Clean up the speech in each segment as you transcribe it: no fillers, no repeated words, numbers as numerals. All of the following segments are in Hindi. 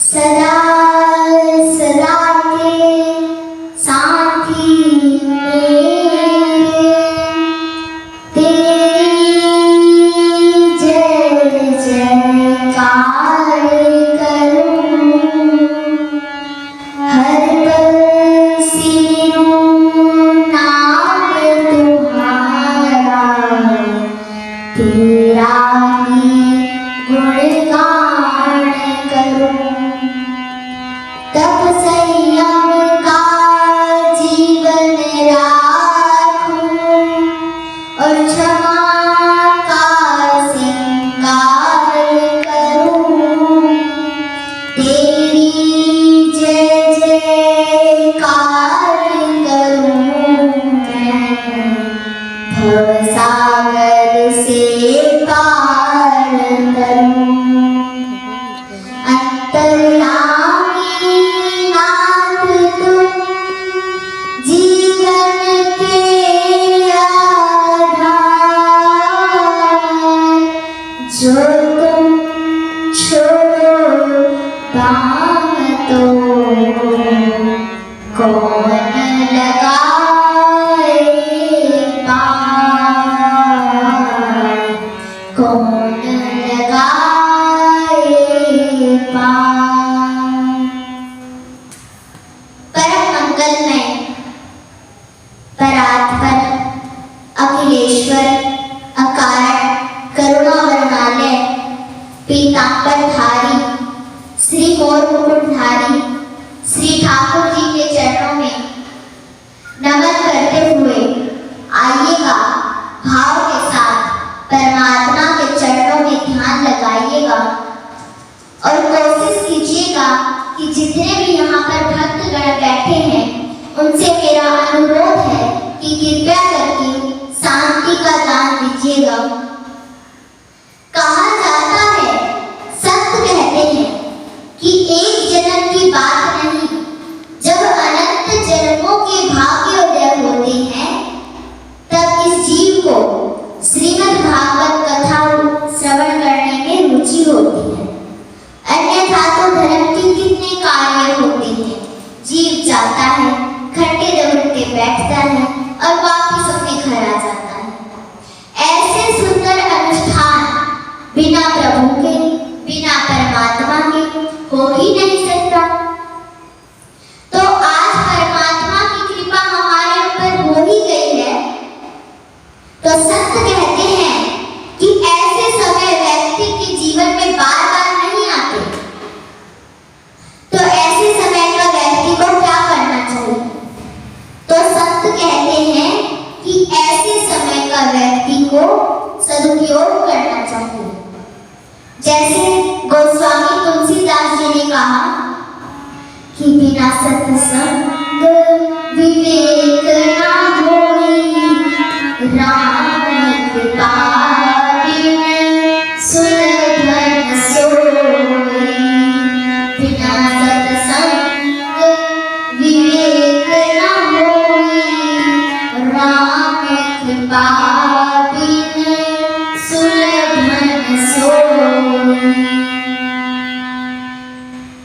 सदा सदा के साथी मेरे, तेरी जय जयकार करूं, हर पल सिमरूं नाम तुम्हारा, तेरा ही गुणगान करूं। तप संयम का जीवन राखूं और क्षमा का सिंगार करूं, तेरी जय जयकार करूं मैं, भवसागर से पार करूं। अंतर्यामी नाथ तुम जीवन के आधार, जो तुम छोड़ो बातों कौन लगाए पार, कौन लगाए पार। परम मंगलमय परात्पर अखिलेश्वर अकारण करुणा वरणालय पीतांबरधारी श्री मोर मुकुटधारी श्री ठाकुर जी के चरणों में नमन करते हुए आइएगा, भाव के साथ परमात्मा के चरणों में ध्यान लगाइएगा और कोशिश कीजिएगा कि जितने भी यहाँ पर भक्तगण बैठे हैं उनसे मेरा अनुरोध है कि कृपया करके शांति का दान दीजिएगा। कहा जाता है, सत्य कहते हैं कि एक जन्म की बात नहीं, जब अनंत जन्मों के भाग्योदय होते हैं तब इस जीव को श्रीमद् भागवत कथा श्रवण करने में रुचि होती है। अन्यथा तो धर्म के कितने कार्य होते हैं, जीव जाता है, घंटे 2 घंटे बैठता है और वापस अपने घर आ जाता है। ऐसे सुंदर अनुष्ठान बिना प्रभु के, बिना परमात्मा के हो ही नहीं सकता। तो आज परमात्मा की कृपा हमारे ऊपर हो ही गई है, तो सत्य कहते हैं कि ऐसे समय व्यक्ति के जीवन में बार बार नहीं आते। तो ऐसे समय का व्यक्ति को क्या करना चाहिए? तो सत्य कहते हैं कि ऐसे समय का व्यक्ति को सदुपयोग करना चाहिए। जैसे गोस्वामी तुलसीदास जी ने कहा कि बिना सत्संग विवेक ना होई, राम कृपा बिन सुलभन सोई। बिना सत्संग विवेक ना होई, राम कृपा बिन सुलभन सोई।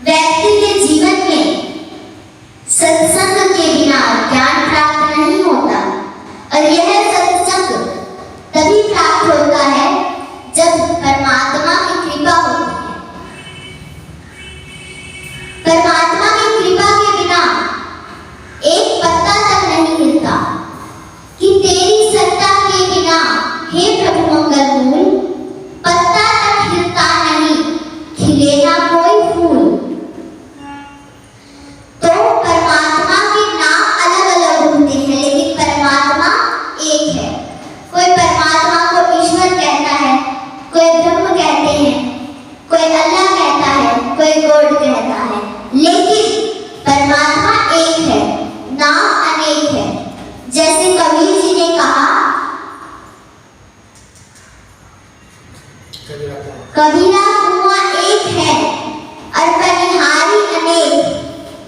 व्यक्ति के जीवन में सत्संग के बिना ज्ञान प्राप्त नहीं होता और यह सत्संग तभी प्राप्त होता है जब परमात्मा की कृपा होती है। परमात्मा की कृपा के बिना एक पत्ता तक नहीं हिलता कि तेरी सत्ता के बिना हे प्रभु मंगल मूल पत्ता तक हिलता नहीं, खिलेगा कोई फूल। तो परमात्मा के नाम अलग अलग होते हैं लेकिन परमात्मा एक है। कोई परमात्मा को ईश्वर कहता है, कोई ब्रह्म कहते हैं, कोई अल्लाह कहता है, कोई गॉड कहता है, लेकिन परमात्मा एक है, नाम अनेक है। जैसे कबीर जी ने कहा, कबीरा कुआं एक है और बनिहारी अनेक,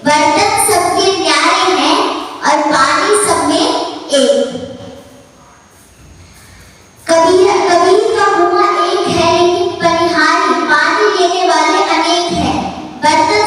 बर्तन सबके न्यारे हैं और पानी सब में एक। कबीर का कुआं एक है लेकिन बनिहारी पानी लेने वाले अनेक हैं, बर्तन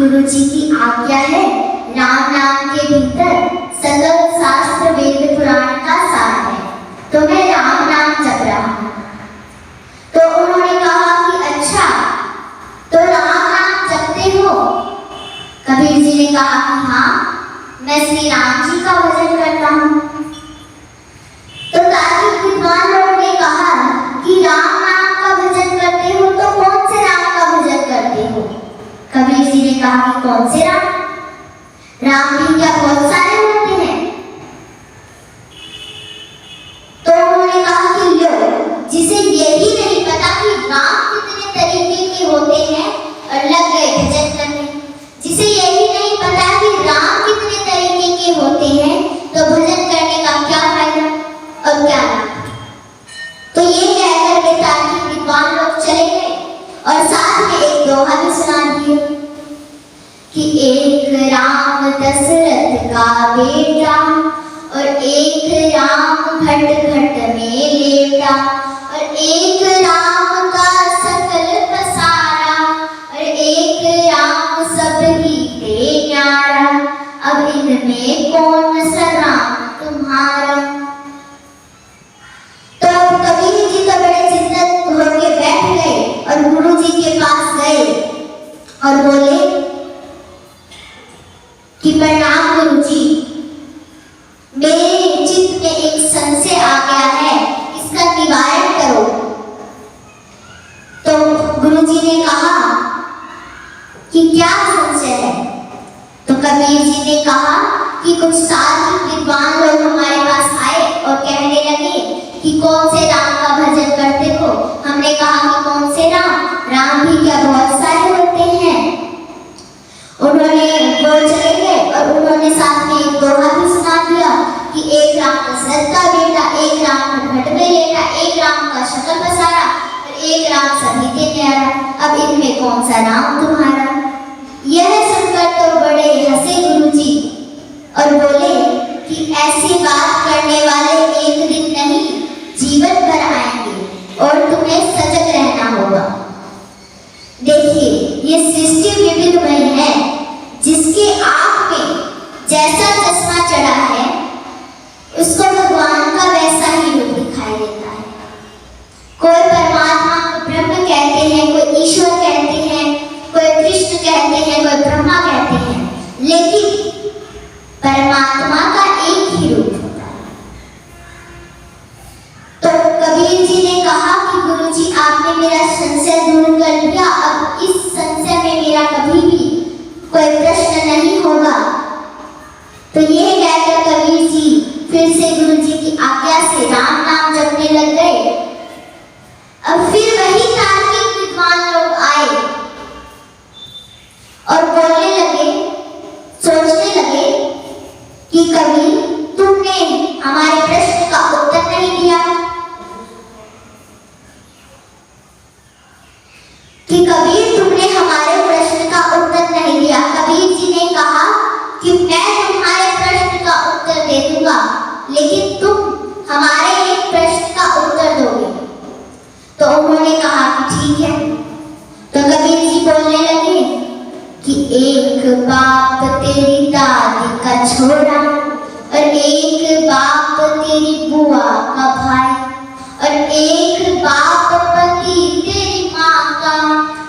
गुरुजी की आज्ञा है, राम नाम के भीतर सकल शास्त्र वेद पुराण का सार है, तो मैं राम नाम जप रहा हूँ। तो उन्होंने कहा कि अच्छा, तो राम नाम जपते हो? कबीर जी ने कहा कि हाँ, मैं श्री राम जी का भजन करता हूँ। तो तार्किक विद्वान लोगों ने कहा कि राम नाम का भजन करते हो तो कौन से राम का भजन करते हो? कबीर जी ने कहा कि कौन से राम? राम भी क्या बहुत सारे होते हैं? तो उन्होंने कहा कि लो, जिसे यही नहीं पता कि राम कितने तरीके के होते हैं और लग गए भजन करने, जिसे यही नहीं पता कि राम कितने तरीके के होते हैं, तो भजन करने का क्या फायदा और क्या लाभ? तो ये कहकर के तार्किक विद्वान लोग चले गए और साथ में एक दोहा भी सुना दिए कि एक राम दशरथ का बेटा और एक राम घट घट में लेटा और एक राम का सकल पसारा और एक राम सब ही दे न्यारा, अब इनमें कौन सा राम तुम्हारा? तो कबीर जी तो बड़े चिंतित होकर बैठ गए और गुरु जी के पास गए और बोले कि प्रणाम गुरु जी, मेरे चित्त में एक संशय आ गया है, इसका निवारण करो। तो गुरु जी ने कहा कि क्या संशय है? तो कबीर जी ने कहा कि कुछ तार्किक विद्वान लोग हमारे पास आए और कहने लगे कि कौन से राम का भजन करते हो? हमने कहा कि कौन से राम? राम भी क्या बहुत सारे होते हैं? उन्होंने वो चले गए और उन्होंने साथ में एक दोहा भी सुना दिया कि एक राम दशरथ का बेटा, एक राम घट में लेटा, एक राम का शकल पसारा और एक राम सभी के न्यारा, अब इनमें कौन सा राम तुम्हारा? यह सुनकर तो बड़े हंसे गुरुजी और बोले कि ऐसी बात करने वाले एक दिन नहीं, जीवन भर आएंगे और तुम्हें सजग रहना होगा। देखिए, ये सृष्टि विविधमय है, जिसके आंख में जैसा चश्मा चढ़ा है उसको भगवान का वैसा ही रूप दिखाई देता है। कोई परमात्मा को ब्रह्म कहते हैं, कोई ईश्वर कहते हैं, कोई कृष्ण कहते हैं, कोई ब्रह्मा कहते हैं, लेकिन परमात्मा का एक ही रूप होता है। तो कबीर जी ने कहा कि गुरुजी, आपने मेरा संशय दूर कर दिया, अब इस संशय में मेरा कभी भी कोई प्रश्न नहीं होगा। तो यह कहकर कबीर जी फिर से गुरुजी की आज्ञा से राम नाम जपने लग गए। अब फिर वही तार्किक विद्वान लोग आए और बोलने लगे, सोचने लगे कि कबीर, तुमने हमारे प्रश्न का उत्तर नहीं दिया, कि कबीर तुमने हमारे प्रश्न का उत्तर नहीं दिया। कबीर जी ने कहा कि मैं तुम्हारे प्रश्न का उत्तर दे दूंगा, लेकिन तुम हमारे एक प्रश्न का उत्तर दोगे। तो उन्होंने कहा कि ठीक है। तो कबीर जी बोलने लगे कि एक बाप तेरी दादी का छोरा और एक बाप तेरी बुआ का भाई और एक बाप पति तेरी माँ का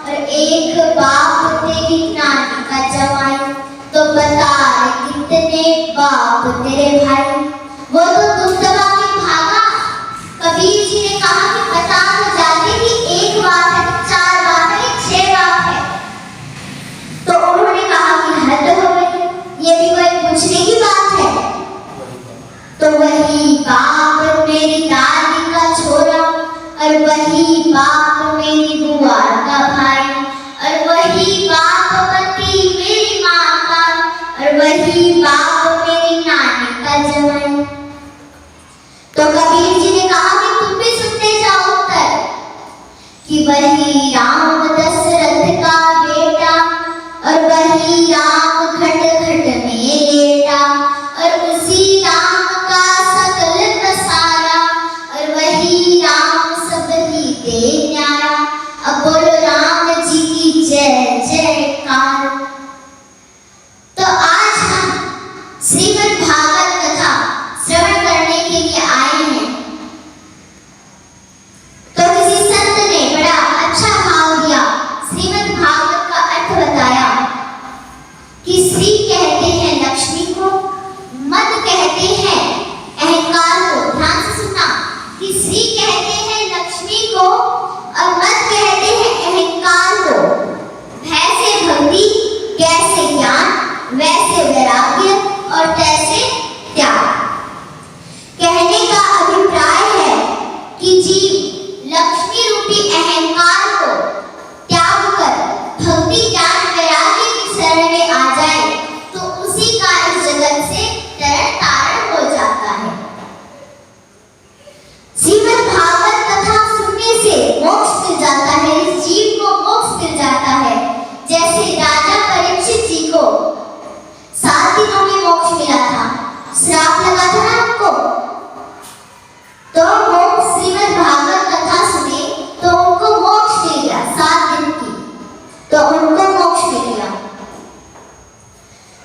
और एक बाप तेरी नानी का जवाई, तो बता कितने बाप तेरे भाई? वो तो तुम दबा के भागा। कबीर जी ने कहा कि बता तो जाते कि एक बाप है, चार बाप है, 6 बाप है। तो उन्होंने कहा कि हद हो गई, ये भी कोई पूछने की बात है? तो वही बाप मेरी दादी का छोरा और वही बाप मेरी बुआ का भाई और वही बाप पति मेरी माँ का और वही बाप मेरी नानी का जवाई, श्री कहते हैं लक्ष्मी को, मद कहते हैं अहंकार को। ध्यान से सुनना कि श्री कहते हैं लक्ष्मी को और मद कहते हैं अहंकार को। भय से भक्ति, कैसे ज्ञान, वैसे वैराग्य और तैसे त्याग। कहने का अभिप्राय है कि जीव लक्ष्मी रूपी अहंकार को त्याग कर भक्ति ज्ञान वैराग्य की शरण में आ जाए तो उसी का इस जगत से तरण तारण हो जाता है। श्रीमद् भागवत कथा सुनने से मोक्ष मिल जाता है, इस जीव को मोक्ष मिल जाता है। जैसे राजा परीक्षित जी को 7 दिनों में मोक्ष मिला था, श्राप लगा था ना उनको, तो वो श्रीमद् भागवत कथा सुने तो उनको मोक्ष मिल गया 7 दिन की, तो उनको मोक्ष मिल गया।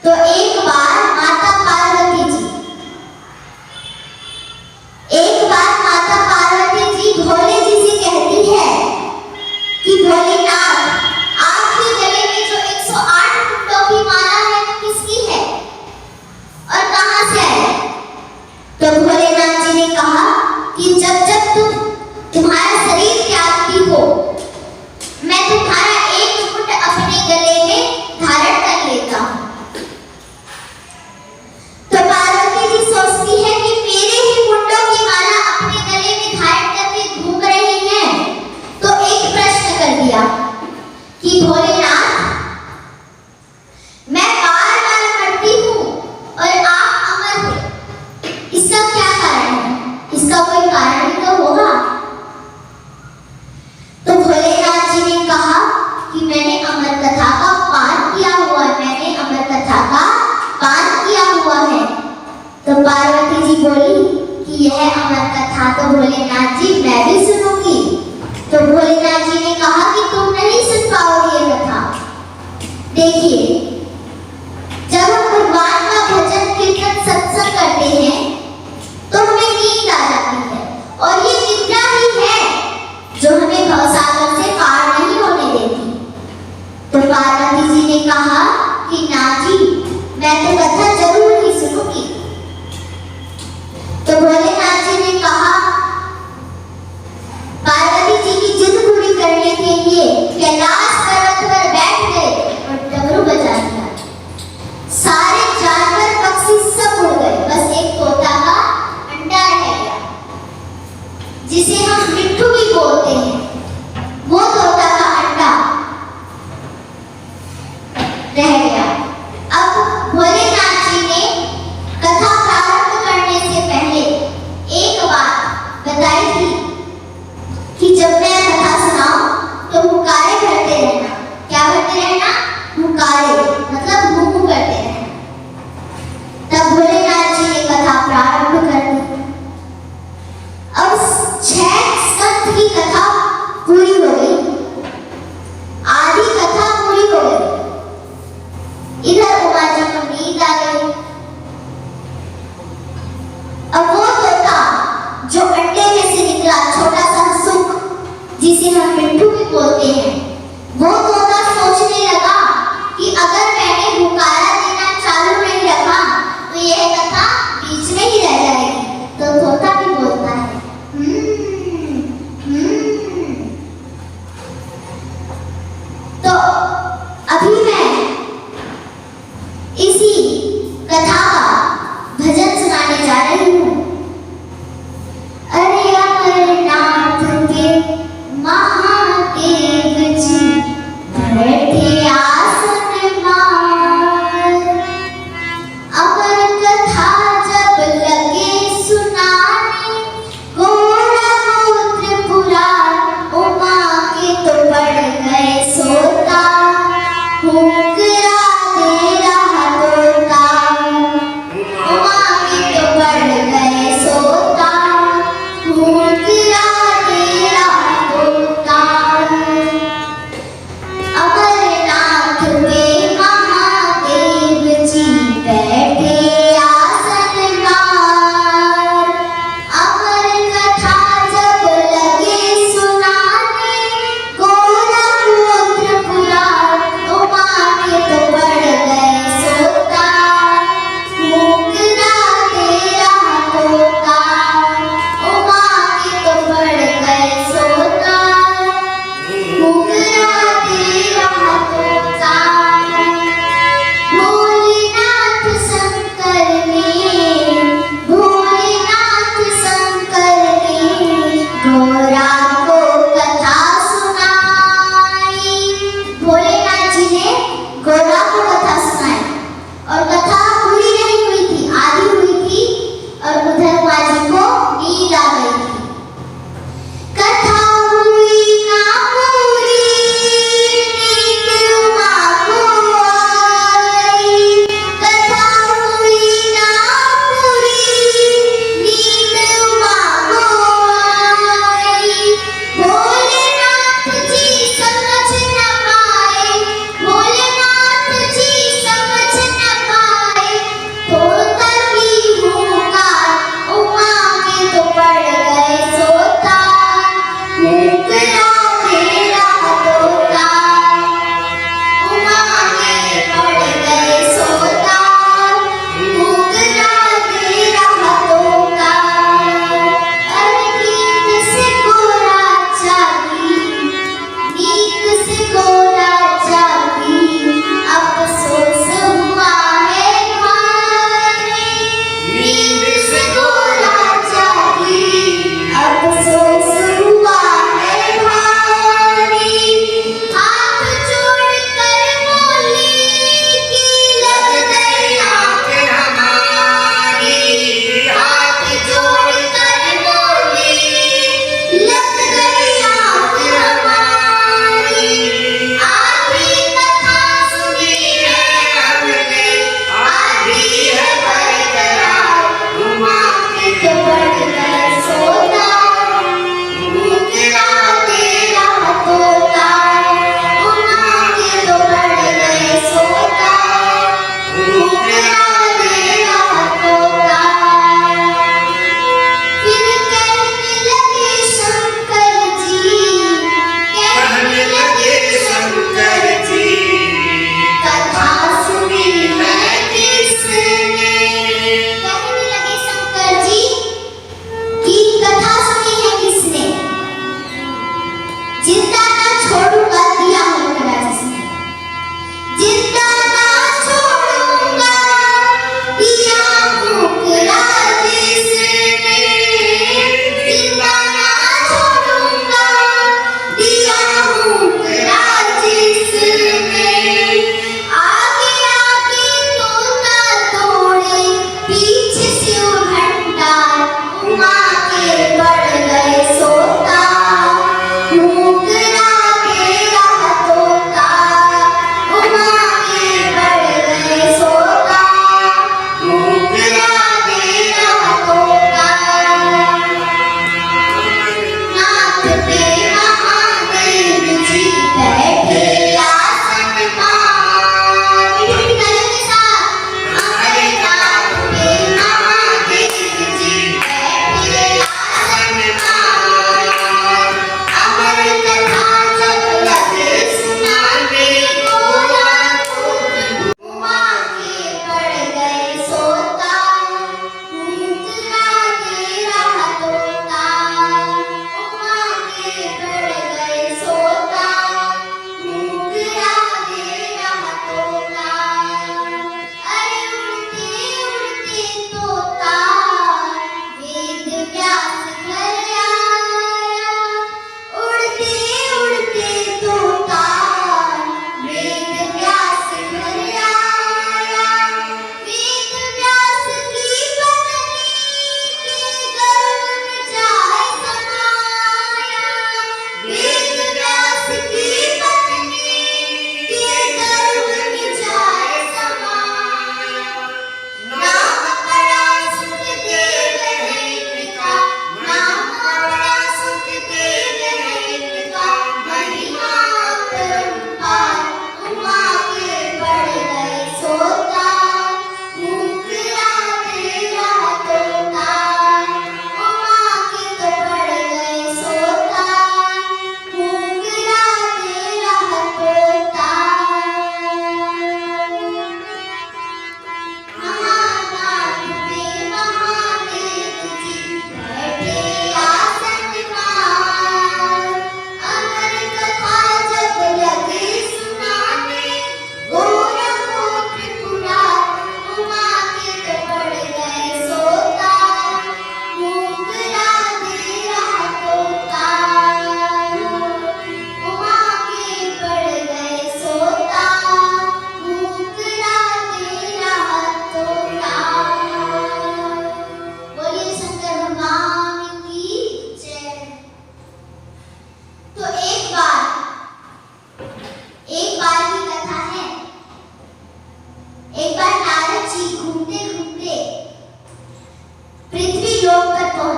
तो एक बार माता पार्वती जी भोले जी से कहती है कि भोलेनाथ, आपके गले में जो 108 कुंडों की माला है वो किसकी है और कहां से आई? तो भोलेनाथ जी ने कहा कि जब जब तुम्हारा शरीर त्यागती हो, मैं तुम्हारा एक मुकुट अपने गले में धारण कर लेता हूं। तो पार्वती जी सोचती है कि मेरे ही कुंडों की माला अपने गले में धारण करके घूम रही है, तो एक प्रश्न कर दिया कि भोलेनाथ, मैं बार बार मरती हूँ और आप अमर हो, इसका क्या कारण है? इसका कोई कारण भी तो होगा। तो भोलेनाथ जी ने कहा कि मैंने अमर कथा का पान किया हुआ है, मैंने अमर कथा का पान किया हुआ है। तो पार्वती जी बोली कि यह अमर कथा तो भोलेनाथ जी मैं भी सुनूंगी। तो भोलेनाथ जी ने कहा कि तुम नहीं सुन पाओगे ये कथा। देखिए, जब हम भगवान का भजन कीर्तन सत्संग करते हैं तो हमें नींद आ जाती है, और ये निद्रा ही है जो हमें भवसागर से पार नहीं होने देती। तो पार्वती जी ने कहा कि ना जी, मैं तो कथा जरूर ही सुनूंगी। तो भोलेनाथ जी ने कहा, पार्वती जी की जिद पूरी करने के लिए कैलाश पर्वत पर बैठ गए और डमरू बजा दिया। सारे जानवर पक्षी सब उड़ गए, बस एक तोता का अंडा रह गया, जिसे हम मिट्ठू भी बोलते हैं। वो तोता का अंडा रह गया। अब भोलेनाथ जी ने कथा प्रारंभ करने से पहले एक बात बताई थी कि जब मैं कथा सुनाऊं तो हुंकारे भरते रहना। क्या भरते रहना? हुंकारे, मतलब मुंह करते रहना। तब भोलेनाथ जी ने कथा प्रारंभ कर दी। अब 6 स्कंद की कथा पूरी हो गई, आधी कथा पूरी हो गई। इधर उमा जी को नींद आ गई। अब वो तोता जो अंडे में से निकला, छोटा सा सुख जिसे हम मिट्ठू भी बोलते हैं, वो तोता सोचने लगा कि अगर मैंने हुंकारा देना चालू नहीं रखा तो यह कथा बीच में ही रह जाएगी। तो तोता भी बोलता है तो अभी मैं इसी कथा का भजन सुनाने जा रही हूँ। अरे अमरनाथ के महादेव जी बैठे आसन मार, अमर कथा जब लगे सुनाने, घोड़ा गोत्र पुराण उमा के तो बढ़ गए सोता।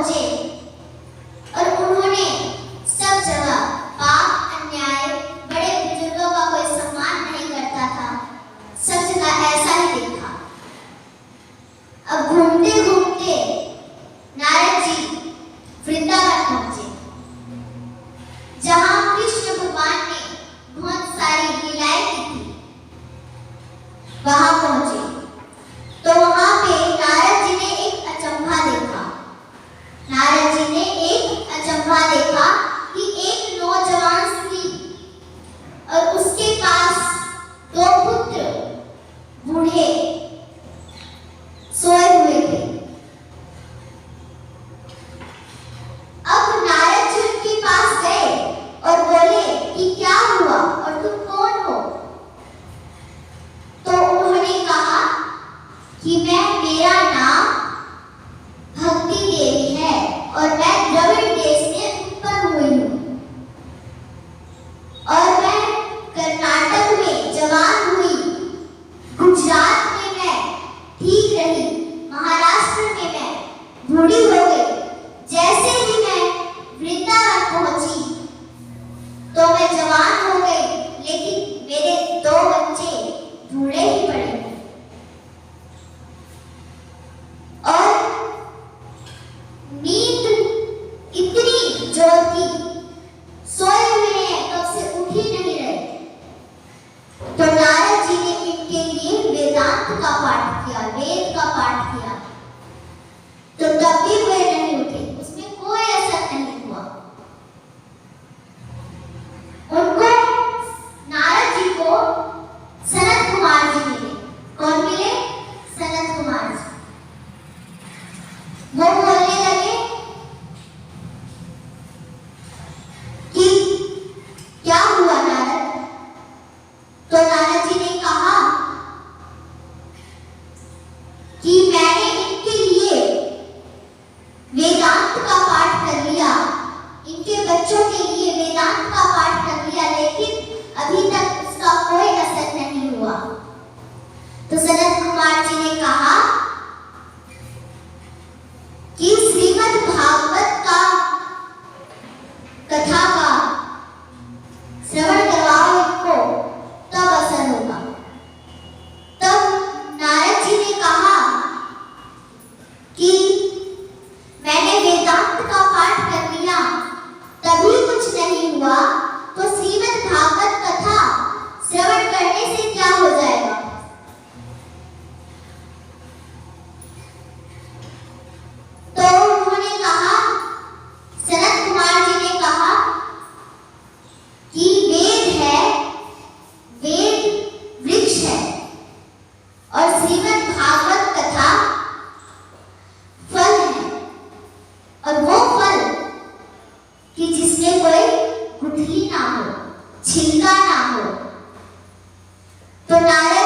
पहुंचे और उन्होंने सब जगह पाप अन्याय, बड़े बुजुर्गों का कोई सम्मान नहीं करता था, सब जगह ऐसा ही देखा। अब घूमते घूमते नारद जी वृंदावन पहुंचे, जहां कृष्ण भगवान ने बहुत सारी लीलाएं की थी। वहां पहुंचे तो वहां पे नारद जी ने एक अचंभा देखा। नारद जी ने एक अचंभा देखा कि एक नौजवान स्त्री और उसके पास दो पुत्र बूढ़े सोए हुए थे। अब नारद जी उनके पास गए और बोले कि क्या हुआ और तुम कौन हो? तो उन्होंने कहा कि मेरा नाम भक्ति देवी है और मैं द्रविड़ देश में उत्पन्न हुई हूँ और मैं कर्नाटक में जवान हुई, गुजरात में मैं ठीक रही, महाराष्ट्र में मैं बूढ़ी हो गई। जैसे ही मैं वृंदावन पहुंची तो मैं जवान हो गई, लेकिन मेरे दो बच्चे बूढ़े ही पड़े और नींद इतनी जोर की, सोए हुए हैं कब से उठ ही नहीं रहे। तो नारद जी ने इनके लिए वेदांत का पाठ किया, वेद का पाठ किया, तो तब भी वे नहीं उठे, उसमें कोई असर नहीं हुआ। उनको, नारद जी को सनत कुमार जी मिले। कौन मिले? सनत कुमार जी। वो बोलने लगे कि क्या हुआ नारद? तो नारद जी ने कहा कि मैंने इनके लिए वेदांत का पाठ कर लिया, इनके बच्चों के लिए वेदांत का पाठ कर लिया, लेकिन अभी तक उसका कोई असर नहीं हुआ। तो सनत कुमार जी ने कहा कि श्रीमद् भागवत का कथा का श्रवण करवाओ इनको, तब असर होगा। तब नारद जी ने कहा कि मैंने वेदांत का पाठ कर लिया, तभी कुछ नहीं हुआ, तो श्रीमद् भागवत कथा श्रवण करने से क्या हो जाएगा? तो उन्होंने कहा, सनत कुमार जी ने कहा कि वेद है, वेद वृक्ष है और श्रीमद् भागवत कथा फल है, और वो फल कि जिसमें कोई गुठली ना हो, छिलका ना हो। तो नारद